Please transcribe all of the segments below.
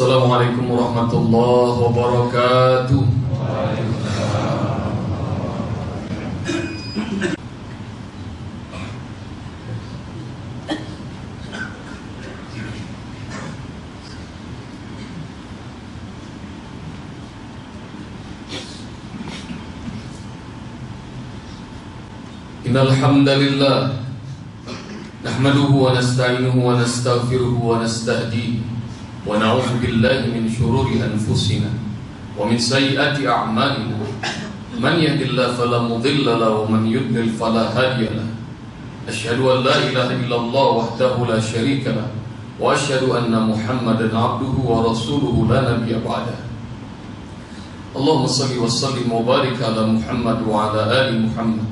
Assalamualaikum warahmatullahi wabarakatuh. Innal hamdalillah nahmaduhu wa nasta'inuhu wa nastaghfiruhu wa nastahdihi wa na'udzu billahi min shururi anfusina wa min sayyiati a'malina man yahdihillahu fala mudilla lahu wa man yudlil fala hadiya lahu asyhadu an la ilaha illallah wahdahu la syarika lahu wa asyhadu anna Muhammadan 'abduhu wa rasuluhu la nabiyya ba'dahu. Allahumma shalli wa sallim wa barik ala Muhammad wa ala ali Muhammad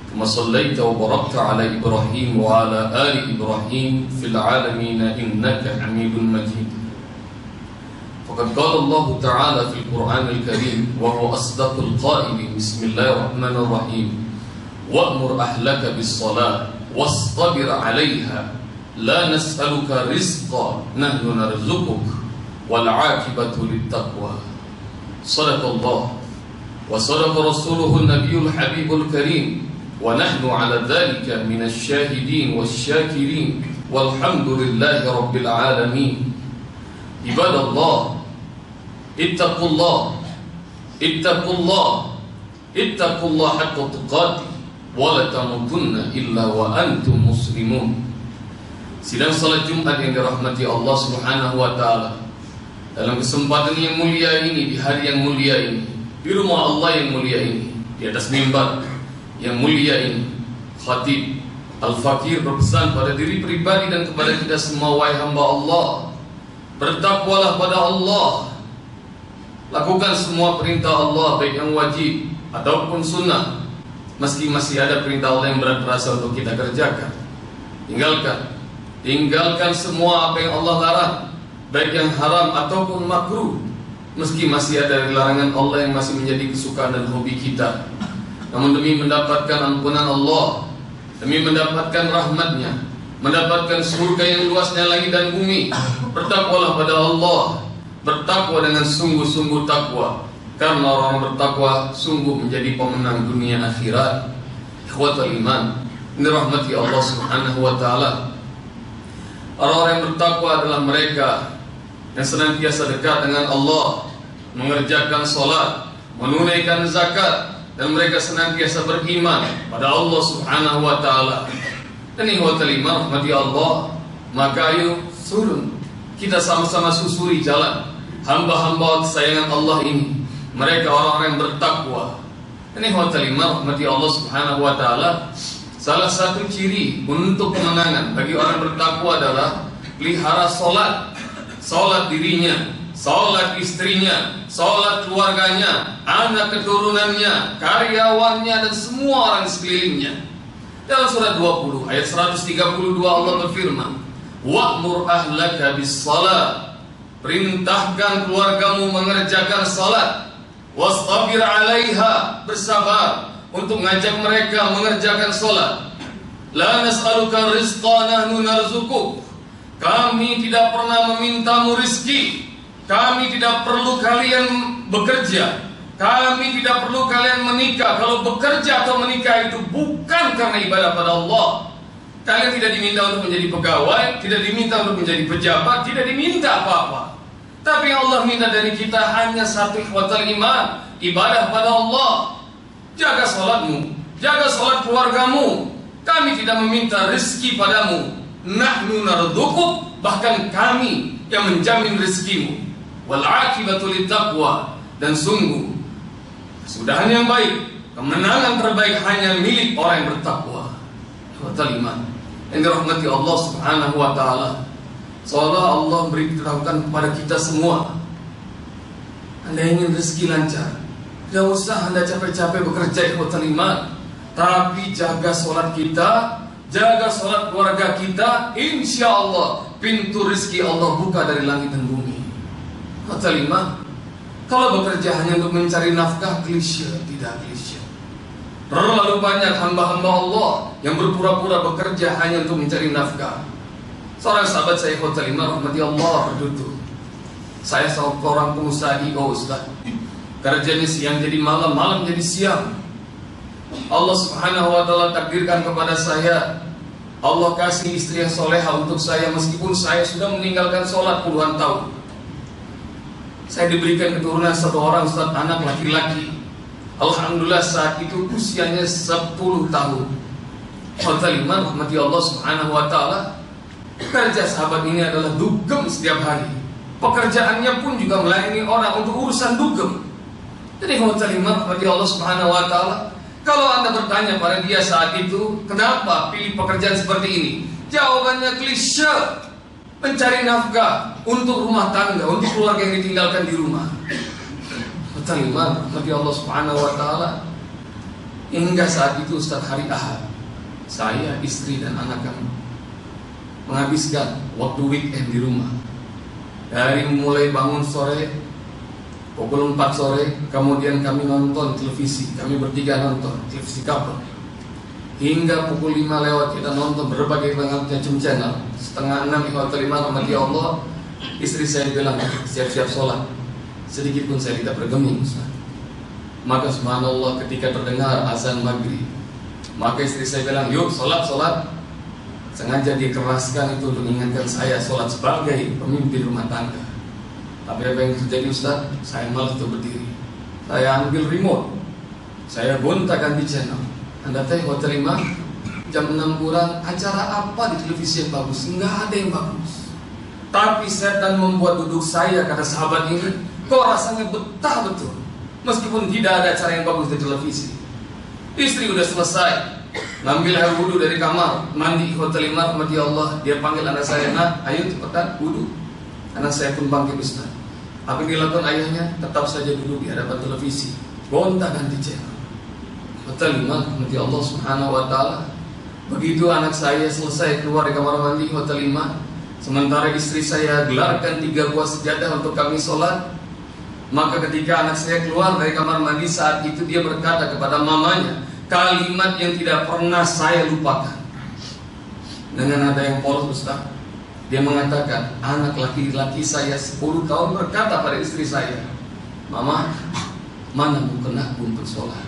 kama shallaita wa barakta ala Ibrahim wa ala ali Ibrahim fil alamin innaka Hamidum Majid. Faqad qala Allah Ta'ala fil Qur'anil Karim wa huwa asdaqul qailin bismillahir rahim wa'mur ahlaka bis shalah wastabir 'alaiha la nas'aluka rizqan nahnu narzuquk wal 'aqibatu lit taqwa. Sadaqallah wa sadaqa rasuluhun nabiyul habibul karim wa nahnu ala dhalika minasy syahidin wasyakirin walhamdulillahi rabbil alamin. Ibadallah, ittaqullah haqqa tuqatih wa la tamutunna illa wa antum muslimun. Sidang salat Jumat yang dirahmati Allah Subhanahu wa taala, dalam kesempatan yang mulia ini, di hari yang mulia ini, di rumah Allah yang mulia ini, di atas mimbar yang mulia ini, Khatib Al-Fakir berpesan pada diri pribadi dan kepada kita semua, wahai hamba Allah, bertakwalah pada Allah, lakukan semua perintah Allah, baik yang wajib ataupun sunnah. Meski masih ada perintah Allah yang berat terasa untuk kita kerjakan, tinggalkan semua apa yang Allah larang, baik yang haram ataupun makruh. Meski masih ada larangan Allah yang masih menjadi kesukaan dan hobi kita, namun demi mendapatkan ampunan Allah, demi mendapatkan rahmatnya, mendapatkan surga yang luasnya langit dan bumi, bertakwalah pada Allah. Bertakwa dengan sungguh-sungguh takwa, karena orang bertakwa sungguh menjadi pemenang dunia akhirat. Ikhwatul iman, ini rahmati Allah Subhanahu wa taala. Orang-orang yang bertakwa adalah mereka yang senantiasa dekat dengan Allah, mengerjakan salat, menunaikan zakat, dan mereka senantiasa beriman pada Allah Subhanahu wa taala. Dan ikhwatul iman rahmati Allah, maka ayo turun kita sama-sama susuri jalan hamba-hamba kesayangan Allah ini. Mereka orang-orang yang bertakwa. Dan ikhwatul iman rahmati Allah Subhanahu wa taala, salah satu ciri untuk kemenangan bagi orang bertakwa adalah pelihara salat. Salat dirinya, salat istrinya, salat keluarganya, anak keturunannya, karyawannya, dan semua orang sekelilingnya. Dalam surat 20 ayat 132 Allah berfirman, wa'mur ahlaka bis salat, perintahkan keluargamu mengerjakan salat, wastabir 'alaiha, bersabar untuk mengajak mereka mengerjakan salat. La nas'aluka rizqan nahnu narzuquk, kami tidak pernah memintamu rizki, kami tidak perlu kalian bekerja, kami tidak perlu kalian menikah. Kalau bekerja atau menikah itu bukan karena ibadah pada Allah. Kalian tidak diminta untuk menjadi pegawai, tidak diminta untuk menjadi pejabat, tidak diminta apa-apa. Tapi yang Allah minta dari kita hanya satu, ikhwatul iman, ibadah pada Allah. Jaga salatmu, jaga salat keluargamu. Kami tidak meminta rezeki padamu. Nahnu narzuquk, bahkan kami yang menjamin rezekimu. Wal 'aqibatu lit taqwa, dan sungguh kesudahan yang baik, kemenangan terbaik hanya milik orang yang bertakwa. Ikhwatul iman yang dirahmati Allah Subhanahu wa taala, seolah Allah beritahukan kepada kita semua, Anda ingin rezeki lancar, tidak usah Anda capek-capek bekerja, ikhwatul iman, tapi jaga sholat kita, jaga sholat keluarga kita, insya Allah pintu rezeki Allah buka dari langit dan bumi. Ikhwatul iman, kalau bekerja hanya untuk mencari nafkah, klise, tidak klise. Terlalu banyak hamba-hamba Allah yang berpura-pura bekerja hanya untuk mencari nafkah. Seorang sahabat saya, ikhwatul iman rahmati Allah, berduduk. Saya seorang pengusaha IO, Ustaz. Kerjanya siang jadi malam, malam jadi siang. Allah Subhanahu wa Ta'ala takdirkan kepada saya, Allah kasih istri yang soleha untuk saya, meskipun saya sudah meninggalkan sholat puluhan tahun. Saya diberikan keturunan satu orang, Ustaz, anak laki-laki. Alhamdulillah saat itu usianya 10 tahun. Khotaliman rahmati Allah Subhanahu wa Ta'ala. Kerja sahabat ini adalah dugem setiap hari. Pekerjaannya pun juga melayani orang untuk urusan dugem. Jadi khotaliman rahmati Allah Subhanahu wa Ta'ala, kalau Anda bertanya pada dia saat itu, kenapa pilih pekerjaan seperti ini? Jawabannya klise, mencari nafkah untuk rumah tangga, untuk keluarga yang ditinggalkan di rumah. Khotaliman rahmati Allah Subhanahu wa Ta'ala. Hingga saat itu Ustaz, hari Ahad, saya, istri dan anak kami menghabiskan waktu weekend di rumah. Dari mulai bangun sore pukul 4 sore, kemudian kami nonton televisi. Kami bertiga nonton televisi kabel hingga pukul 5 lewat. Kita nonton berbagai macam channel. Setengah 6 hotel 5 rahmati Allah. Istri saya bilang, siap-siap sholat. Sedikit pun saya tidak bergeming, Ustaz. Maka subhanallah, ketika terdengar azan maghrib, maka istri saya bilang, yuk sholat. Sengaja dikeraskan itu untuk mengingatkan saya sholat sebagai pemimpin rumah tangga. Tapi apa yang terjadi, Ustaz? Saya malas untuk berdiri. Saya ambil remote, saya gonta ganti channel. Anda tahu hotel 5 jam 6 kurang, acara apa di televisi yang bagus? Enggak ada yang bagus. Tapi setan membuat duduk saya, kata sahabat ini, kok rasanya betah betul, meskipun tidak ada acara yang bagus di televisi. Istri udah selesai ngambil air wudhu dari kamar, mandi hotel 5 rahmati Allah. Dia panggil anak saya, nak, ayo cepetan wudhu. Anak saya pun bangkit, Ustaz. Apa yang dilakukan ayahnya? Tetap saja duduk di hadapan televisi, gonta ganti channel. Hotel 5 rahmati Allah Subhanahu wa Ta'ala. Begitu anak saya selesai keluar dari kamar mandi hotel 5, sementara istri saya gelarkan 3 buah sejadah untuk kami sholat. Maka ketika anak saya keluar dari kamar mandi, saat itu dia berkata kepada mamanya kalimat yang tidak pernah saya lupakan. Dengan nada yang polos, Ustaz, dia mengatakan, anak laki-laki saya 10 tahun berkata pada istri saya, Mama, mana mukenaku untuk sholat?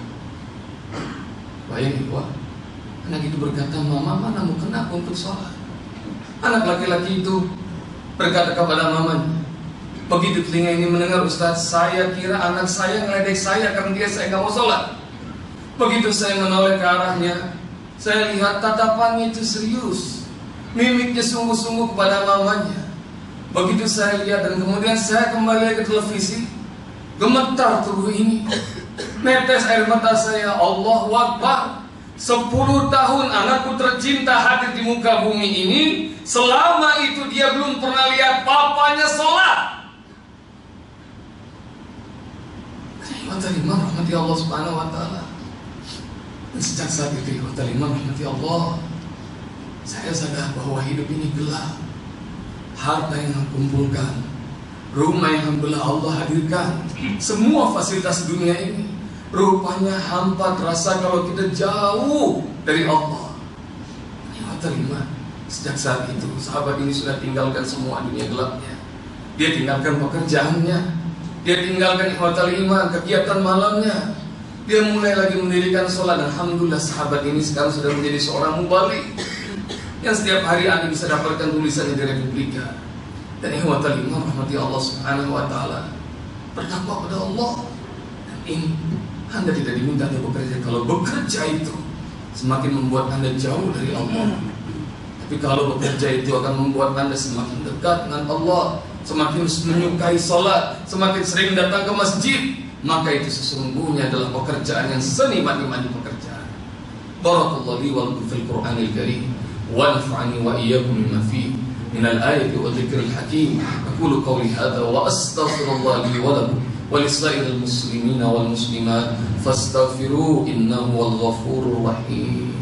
Bayangin, wah, anak itu berkata, Mama, mana mukenaku untuk sholat? Anak laki-laki itu berkata kepada mamanya. Begitu telinga ini mendengar, Ustaz, saya kira anak saya ngeledek saya karena saya nggak mau sholat. Begitu saya menoleh ke arahnya, saya lihat tatapannya itu serius, mimiknya sungguh-sungguh kepada mamanya. Begitu saya lihat dan kemudian saya kembali ke televisi, gemetar tubuh ini, netes air mata saya. Allahu Akbar. 10 tahun anakku tercinta hadir di muka bumi ini, selama itu dia belum pernah lihat papanya sholat. Khotaliman rahmati Allah Subhanahu wa Ta'ala. Dan sejak saat itu, khotaliman rahmati Allah, saya sadar bahwa hidup ini gelap. Harta yang kumpulkan, rumah yang alhamdulillah Allah hadirkan, semua fasilitas dunia ini, rupanya hampa terasa kalau kita jauh dari Allah. Khotaliman, sejak saat itu sahabat ini sudah tinggalkan semua dunia gelapnya. Dia tinggalkan pekerjaannya, dia tinggalkan hotel 5, kegiatan malamnya. Dia mulai lagi mendirikan sholat. Alhamdulillah sahabat ini sekarang sudah menjadi seorang mubalik yang setiap hari Anda bisa dapatkan tulisannya di Republika. Dan hotel 5 rahmati Allah Subhanahu wa Ta'ala, bertakwa pada Allah. Dan ini Anda tidak diminta untuk bekerja. Kalau bekerja itu semakin membuat Anda jauh dari Allah. Tapi kalau bekerja itu akan membuat Anda semakin dekat dengan Allah, semakin menyukai sholat, semakin sering datang ke masjid, maka itu sesungguhnya adalah pekerjaan yang senikmat-nikmatnya pekerjaan. Barakallahu li wa lakum fil Qur'anil Karim wa nafa'ani wa iyyakum bima fihi minal ayati wa dzikril hakim. Aqulu qawli hadza wa astaghfirullah li wa lakum wa lisa'iril muslimina wal muslimat fastaghfiruhu innahu wal ghafurur rahim.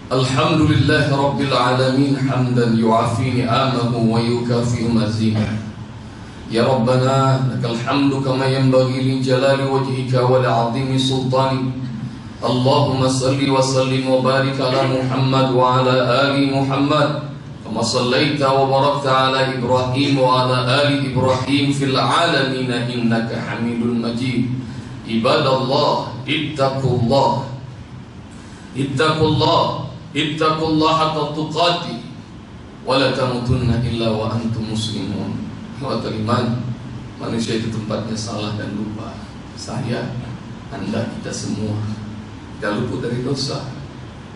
Alhamdulillahi Rabbil Alamin hamdan yu'afi ni'amahu wa yukafi mazina Ya Rabbana lakal hamdu kama yanbaghi li jalali wajhika wa li'azimi sultanik. Allahumma salli wa sallim wa barik ala Muhammad wa ala ali Muhammad kama sallaita wa barakta ala Ibrahim wa ala ali Ibrahim fil alamin innaka Hamidul Majid. Ibadallah, ittaqullah haqqa tuqatih wa la tamutunna illa wa antum muslimun. Ikhwatal iman, manusia itu tempatnya salah dan lupa. Saya, Anda, kita semua kita luput dari dosa.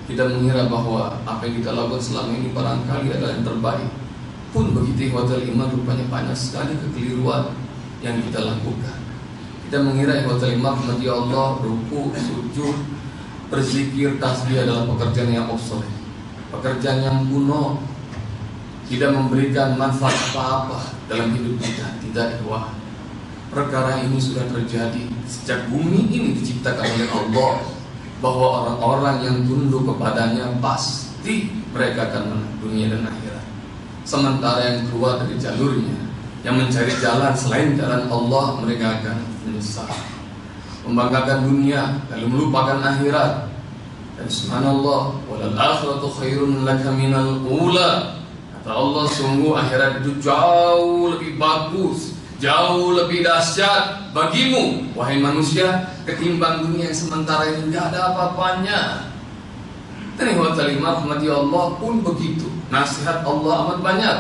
Kita mengira bahwa apa yang kita lakukan selama ini barangkali adalah yang terbaik. Pun begitu ikhwatal iman, rupanya banyak sekali kekeliruan yang kita lakukan. Kita mengira ikhwatal iman, rahmati Allah, ruku, sujud, berzikir, tasbih adalah pekerjaan yang obsolet, pekerjaan yang kuno, tidak memberikan manfaat apa-apa dalam hidup kita. Tidak, wah, perkara ini sudah terjadi sejak bumi ini diciptakan oleh Allah, bahwa orang-orang yang tunduk kepadanya pasti mereka akan menang dunia dan akhirat. Sementara yang keluar dari jalurnya, yang mencari jalan selain jalan Allah, mereka akan menyesal, membanggakan dunia lalu melupakan akhirat. Dan subhanallah, walal akhiratu khairun laka minal ula. Kata Allah, sungguh akhirat itu jauh lebih bagus, jauh lebih dahsyat bagimu, wahai manusia, ketimbang dunia yang sementara ini tidak ada apa-apanya. Dan ikhwatal iman, rahmati Allah, pun begitu. Nasihat Allah amat banyak,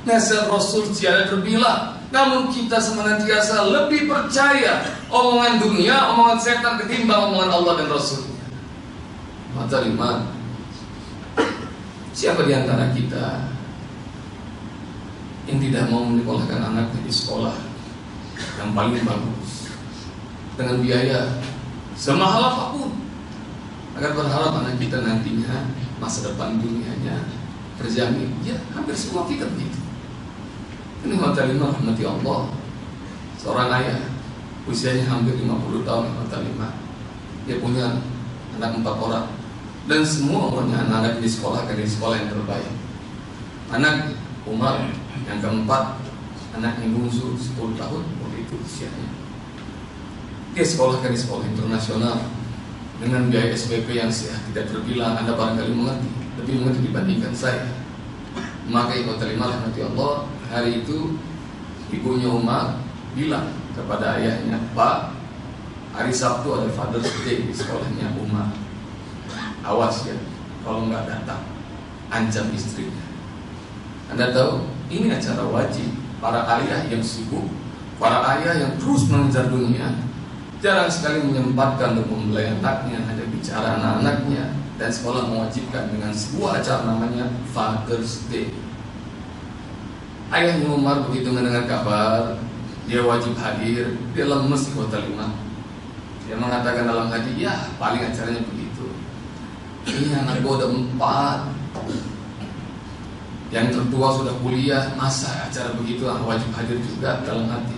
nasihat Rasul tiada terbilang. Namun kita senantiasa lebih percaya omongan dunia, omongan setan ketimbang omongan Allah dan Rasulnya. Ikhwatal iman, siapa di antara kita yang tidak mau menyekolahkan anaknya di sekolah yang paling bagus dengan biaya semahal apapun, agar berharap anak kita nantinya masa depan dunianya terjamin? Ya, hampir semua kita begitu. Ini ikhwatal rahmati Allah, seorang ayah usianya hampir 50 tahun, ikhwatal, dia punya anak 4 orang, dan semua umurnya anak-anak di sekolah yang terbaik. Anak Umar yang keempat, anaknya bungsu 10 tahun waktu itu usianya, dia sekolahkan di sekolah internasional dengan biaya SPP yang tidak terbilang. Anda barangkali mengerti, lebih mengerti dibandingkan saya. Maka ikhwatal rahmati Allah, hari itu ibunya Umar bilang kepada ayahnya, Pak, hari Sabtu ada Father's Day di sekolahnya Umar, awas ya kalau nggak datang, ancam istrinya. Anda tahu, ini acara wajib. Para ayah yang sibuk, para ayah yang terus mengejar dunia, jarang sekali menyempatkan untuk membelai anaknya, hanya bicara anak-anaknya. Dan sekolah mewajibkan dengan sebuah acara namanya Father's Day. Ayahnya Umar begitu mendengar kabar, dia wajib hadir, dia lemes di kota Lima. Dia mengatakan dalam hati, ya paling acaranya begitu. Ini anak gua udah 4, yang tertua sudah kuliah, masa acara begitu wajib hadir juga dalam hati.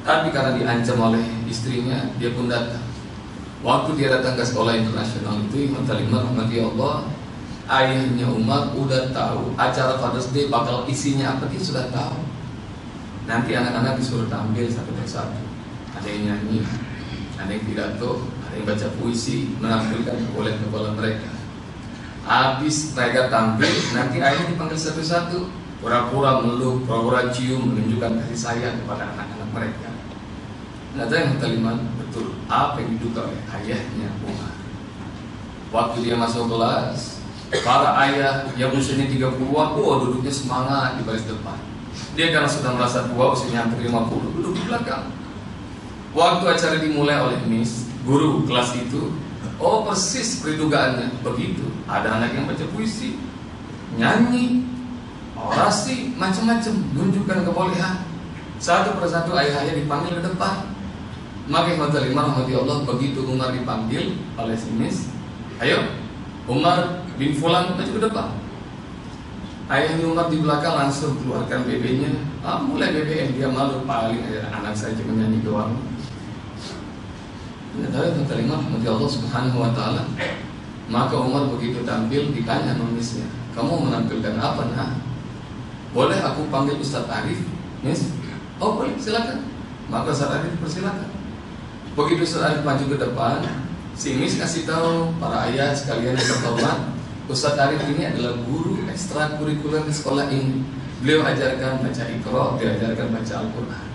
Tapi karena diancam oleh istrinya, dia pun datang. Waktu dia datang ke sekolah internasional itu, rahmati Allah, ayahnya Umar udah tahu acara Father's Day bakal isinya apa, dia sudah tahu. Nanti anak-anak disuruh tampil satu persatu. Ada yang nyanyi, ada yang pidato, ada yang baca puisi, menampilkan kebolehan mereka. Habis mereka tampil, nanti ayahnya dipanggil satu-satu, pura-pura meluk, pura-pura cium, menunjukkan kasih sayang kepada anak-anak mereka. Nah, yang kalimat betul apa yang diduga oleh ayahnya Umar. Waktu dia masuk kelas, para ayah yang usianya 30-an, duduknya semangat di baris depan. Dia karena sudah merasa tua, usianya hampir 50, duduk di belakang. Waktu acara dimulai oleh Miss, guru kelas itu, persis perdugaannya begitu. Ada anak yang baca puisi, nyanyi, orasi, macam-macam, menunjukkan kebolehan. Satu persatu ayah-ayah dipanggil ke depan. Maka ikhwatal rahmati Allah, begitu Umar dipanggil oleh si Miss, ayo Umar bin Fulan maju ke depan. Ayahnya Umar di belakang langsung keluarkan BB-nya. Mulai BBM, dia malu, paling anak saya cuma nyanyi doang. Dari terima rahmati Allah Subhanahu wa taala. Maka Umar begitu tampil ditanya nulisnya, kamu menampilkan apa? Nah, boleh aku panggil Ustaz Arif, Miss? Oh boleh, silakan. Maka Ustaz Arif persilakan. Begitu Ustaz Arif maju ke depan, si Miss kasih tahu para ayah sekalian yang terhormat, Ustaz Arif ini adalah guru ekstrakurikuler di sekolah ini. Beliau ajarkan baca Iqra, diajarkan baca Al-Quran.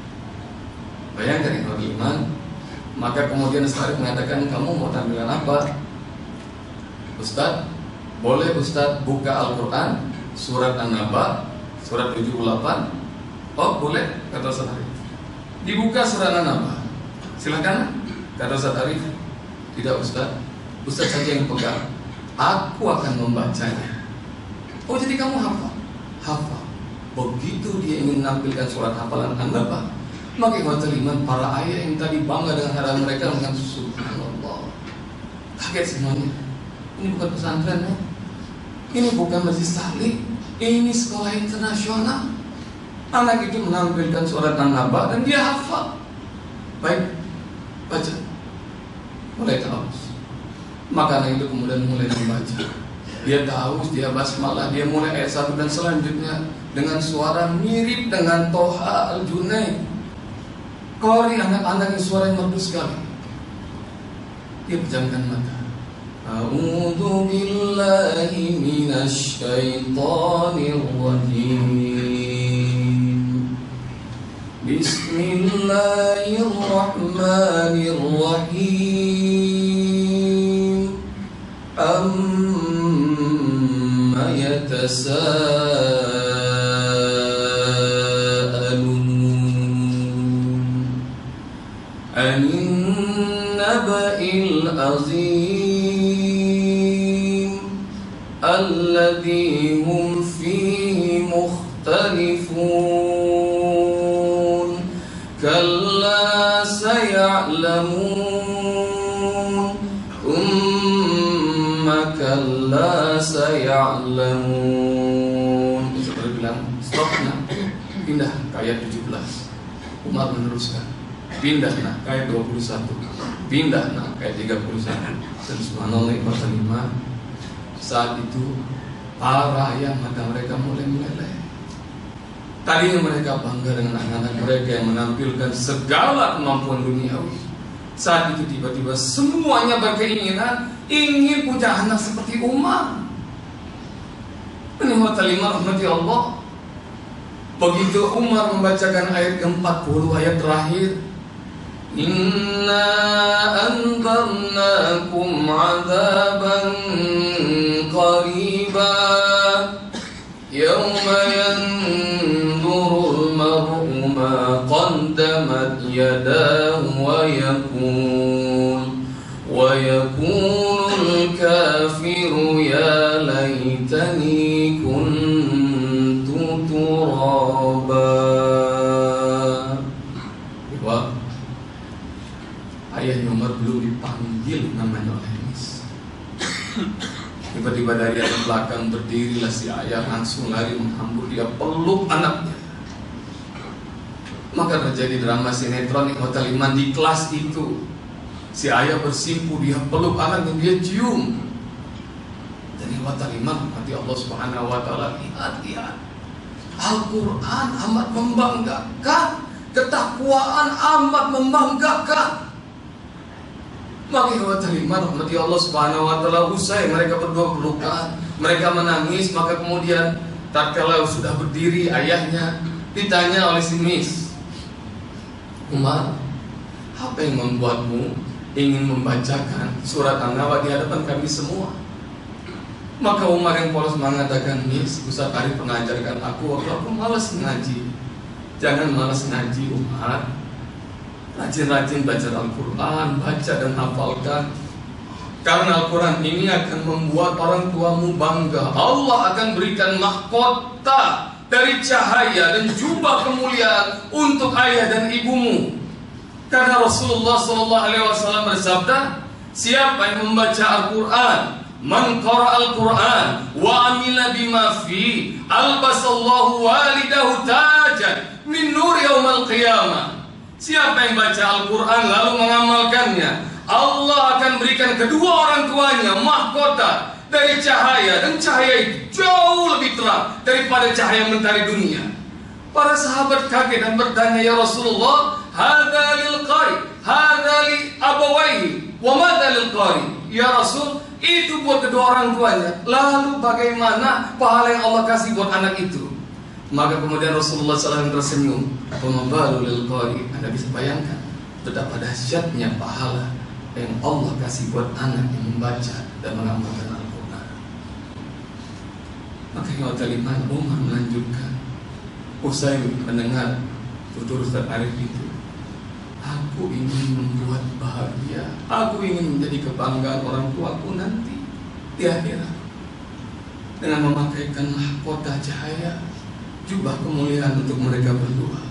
Bayangkan ikhwan iman. Maka kemudian Ustaz Arif mengatakan, kamu mau tampilan apa? Ustaz, boleh Ustaz buka Al-Quran surat An-Naba, surat 78? Oh boleh, kata Ustaz Arif. Dibuka surat An-Naba. Silakan, kata Ustaz Arif. Tidak Ustaz, Ustaz saja yang pegang. Aku akan membacanya. Oh jadi kamu hafal? Hafal. Begitu dia ingin menampilkan surat hafalan An-Naba, maka iman para ayah yang tadi bangga dengan hadiah mereka mengatakan subhanallah. Kaget semuanya. Ini bukan pesantren ya. Ini bukan masjid taklim. Ini sekolah internasional. Anak itu menampilkan surat An-Naba dan dia hafal. Baik, baca. Mulai tahu. Maka anak itu kemudian mulai membaca. Dia tahu, dia basmalah, dia mulai ayat 1 dan selanjutnya dengan suara mirip dengan Toha Al-Junaid. Qari anak-anak yang suara yang merdu sekali. Dia pejamkan mata. A'udzu billahi minasy syaithanir rajim. Bismillahirrahmanirrahim. Amma yatasaalun 'anil naba'il 'azim alladzi hum fihi mukhtalifun kalla saya'lamun kalla saya'lamun. Seperti bilang, stop nak, pindah ke ayat 17. Umar meneruskan, pindah nak ke ayat 21, pindah nak ke ayat 31. Dan subhanallah ikhwan, saat itu para ayah mata mereka mulai meleleh. Tadinya mereka bangga dengan anak-anak mereka yang menampilkan segala kemampuan duniawi. Saat itu tiba-tiba semuanya berkeinginan ingin punya anak seperti Umar. Ini kalimah rahmati Allah. Begitu Umar membacakan ayat ke-40, ayat terakhir, Inna anzarnakum azaban qariba yawma yanzurul mar'u ma qaddamat yadahu wa yakunul kafiru ya laitani kuntu turaba. Ayahnya Umar belum dipanggil namanya oleh Miss. Tiba-tiba dari atas belakang berdirilah si ayah, langsung lari menghambur, dia peluk anaknya. Maka terjadi drama sinetron Hotel Iman di kelas itu. Si ayah bersimpu, dia peluk anak dan dia cium. Dan Hotel Iman, nanti Allah Subhanahu Wa Taala lihat. Al-Quran amat membanggakan, ketakwaan amat membanggakan. Maka Hotel Iman, nanti Allah Subhanahu Wa Taala usai mereka berdua pelukan, mereka menangis. Maka kemudian tatkala sudah berdiri ayahnya, ditanya oleh si Miss, Umar, apa yang membuatmu ingin membacakan surat An-Naba di hadapan kami semua? Maka Umar yang polos mengatakan, Miss, Ustaz Arif pernah ajarkan aku waktu aku malas ngaji. Jangan malas ngaji Umar, rajin-rajin baca Al-Quran, baca dan hafalkan. Karena Al-Quran ini akan membuat orang tuamu bangga. Allah akan berikan mahkota dari cahaya dan jubah kemuliaan untuk ayah dan ibumu. Karena Rasulullah SAW bersabda, siapa yang membaca Al-Quran, man qara Al-Quran wa amila bima fi, albasallahu walidahu tajan min nur yaumal qiyamah. Siapa yang baca Al-Quran lalu mengamalkannya, Allah akan berikan kedua orang tuanya mahkota dari cahaya, dan cahaya itu jauh lebih terang daripada cahaya mentari dunia. Para sahabat kaget dan bertanya, ya Rasulullah, hadza lil qari, hadza li abawaihi, wa madza lil qari? Ya Rasul, itu buat kedua orang tuanya. Lalu bagaimana pahala yang Allah kasih buat anak itu? Maka kemudian Rasulullah SAW tersenyum. Pemabalu lil qari. Anda bisa bayangkan betapa dahsyatnya pahala yang Allah kasih buat anak yang membaca dan mengamalkan Al-Quran. Maka yang Taliban Umar melanjutkan, usai mendengar tutur Ustaz Arif itu, aku ingin membuat bahagia, aku ingin menjadi kebanggaan orang tuaku nanti di akhirat dengan memakaikan mahkota cahaya, jubah kemuliaan untuk mereka berdua.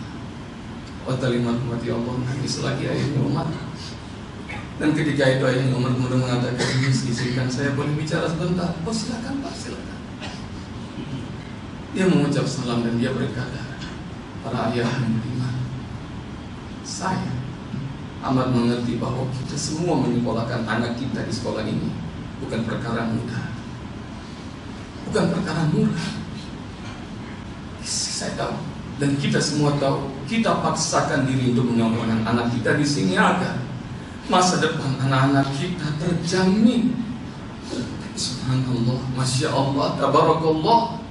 Wa talimat mati Allah nangis lagi ayahnya Umar. Dan ketika itu ayahnya Umar kemudian mengatakan, izinkan saya boleh bicara sebentar. Oh silakan Pak, silakan. Dia mengucap salam dan dia berkata, para ayah yang beriman, saya amat mengerti bahwa kita semua menyekolahkan anak kita di sekolah ini bukan perkara mudah, bukan perkara murah. Saya tahu dan kita semua tahu, kita paksakan diri untuk menyekolahkan anak kita di sini agar masa depan anak-anak kita terjamin. Subhanallah, Masya Allah, Tabarakallah.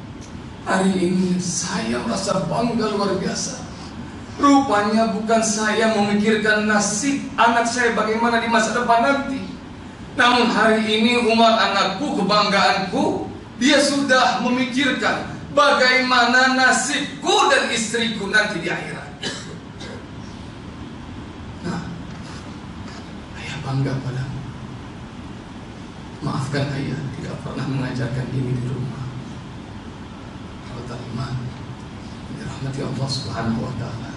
Hari ini saya merasa bangga luar biasa. Rupanya bukan saya memikirkan nasib anak saya bagaimana di masa depan nanti, namun hari ini Umar anakku, kebanggaanku, dia sudah memikirkan bagaimana nasibku dan istriku nanti di akhirat. Nah, ayah bangga padamu. Maafkan ayah tidak pernah mengajarkan ini di rumah. Iman dirahmati Allah Subhanahu wa taala.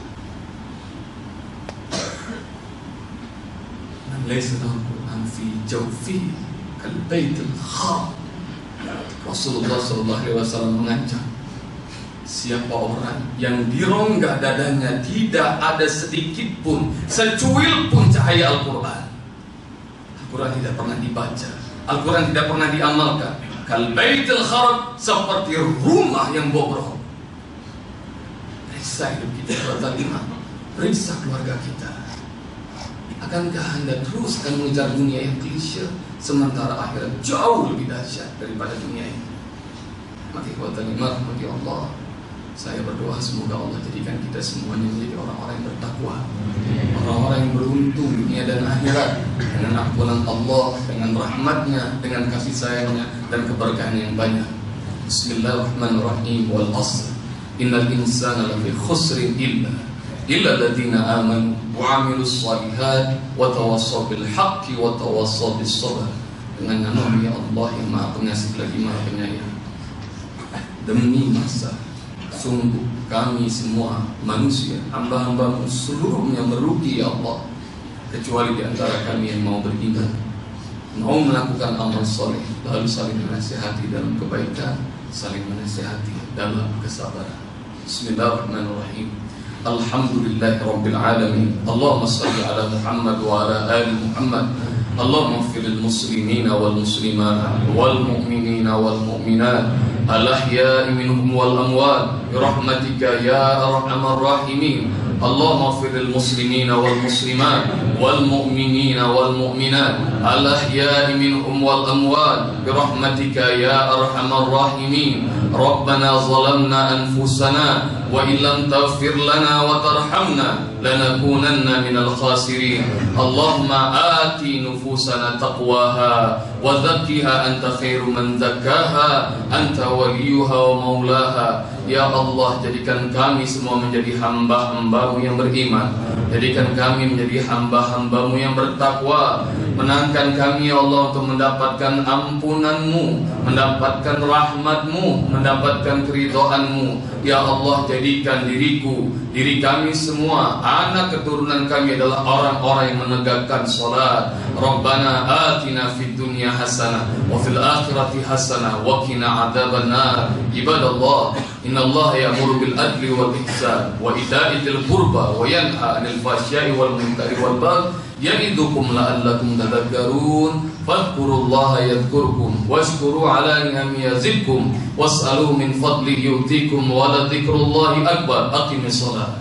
Man laysa al-Quran fi jawfi kal baitil kharab. Rasulullah sallallahu alaihi wasallam mengancam, siapa orang yang di rongga dadanya tidak ada sedikit pun, secuil pun cahaya Al-Quran, Al-Quran tidak pernah dibaca, Al-Quran tidak pernah diamalkan, kal baitil kharab, seperti rumah yang bobrok. Periksa hidup kita, periksa keluarga kita. Akankah Anda terus akan mengejar dunia yang klise, sementara akhirat jauh lebih dahsyat daripada dunia ini? Maka rahmati Allah, saya berdoa semoga Allah jadikan kita semuanya menjadi orang-orang yang bertakwa, orang-orang yang beruntung dunia dan akhirat, dengan ampunan Allah, dengan rahmatnya, dengan kasih sayangnya, dan keberkahan yang banyak. Bismillahirrahmanirrahim. Wal asr, innal insana lafi khusrin illa alladziina aamanu wa 'amilus shalihaati wa tawassaw bil haqqi wa tawassaw bis sabr. Dengan nama ya Allah yang Maha Pengasih lagi Maha Penyayang. Demi masa, sungguh kami semua manusia, hamba-hambamu seluruhnya merugi ya Allah, kecuali di antara kami yang mau beriman, mau melakukan amal soleh, lalu saling menasihati dalam kebaikan, saling menasihati dalam kesabaran. Bismillahirrahmanirrahim. Alhamdulillahi Rabbil Alamin. Allahumma salli ala Muhammad wa ala ali Muhammad. Allahumma ighfiril muslimina wal muslimat wal mu'minina wal mu'minat al-ahya'i minhum wal amwat bi rahmatika ya arhamar rahimin. Allahumma ighfiril muslimina wal muslimat wal mu'minina wal mu'minat al-ahya'i minhum wal amwat bi rahmatika ya arhamar rahimin. Rabbana zalamna anfusana wa illam taghfir lana wa tarhamna lanakunanna minal khasirin. Allahumma ati nufusana taqwaha wa zakkiha anta khairu man zakkaha anta waliyuha wa maulaha. Ya Allah, jadikan kami semua menjadi hamba-hambamu yang beriman, jadikan kami menjadi hamba-hambamu yang bertakwa. Menangkan kami ya Allah untuk mendapatkan ampunanmu, mendapatkan rahmatmu, mendapatkan keridhaanmu. Ya Allah, jadikan diri kami semua, anak keturunan kami adalah orang-orang yang menegakkan salat. Rabbana atina fid dunya hasanah wa fil akhirati hasanah wa qina adzabannar. Ibadallah, innallaha ya'muru bil adli wal ihsan wa ita'i dzil qurba wa yanha 'anil fahsya'i wal munkari wal baghi ya'idukum la'allakum tadhakkarun fadhkurullaha yadhkurkum washkuru ala ni'ami yazidkum was'alu min fadli yu'tikum wa la dzikrullahi akbar. Aqimis shalah.